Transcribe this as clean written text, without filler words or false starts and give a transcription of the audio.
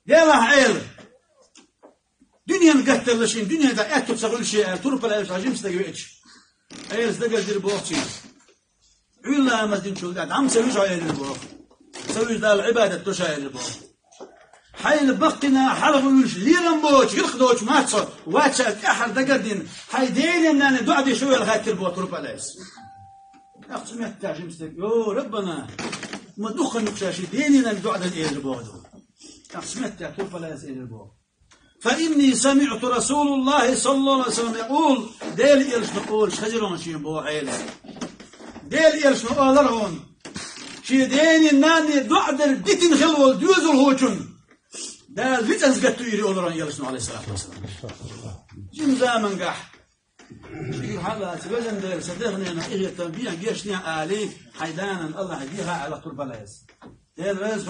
ديلا عيل دنيا نقتل لشين دنيا دا اتو تسغل شيء تربى لا يساجم استجيتش عيل استجل دير بوقتي عيلا ما دين شو قاعد عم سويش عيل البوق سويش دا العباده تشايل البوق حي بقنا حرب وش ليرن بوش يخدوش ما تصل واتش احد دقدين حي دين ان دعدي شويه لغايه البوق تربى لا يس اخت ما تاجم استجيب يو ربنا ما دخل نقشاشي دين ان دعدي البوق اخت ما تربى لا يس البوق فإني سمعت رسول الله صلى الله عليه وسلم يقول ديل إيرش نقول شجرون شي بو عيلة ديل إيرش نقول لرهون شي ديني الناني دعدر ديتين خلول دوزل هوشون دال فيتنز قتو يري أولرون يلشنو عليه الصلاة والسلام جيم زامن قح شكل حالا تبجن ديل صدقني أنا إغي التنبيه جيشني آلي حيدانا الله هديها على طول بلايس ديل رز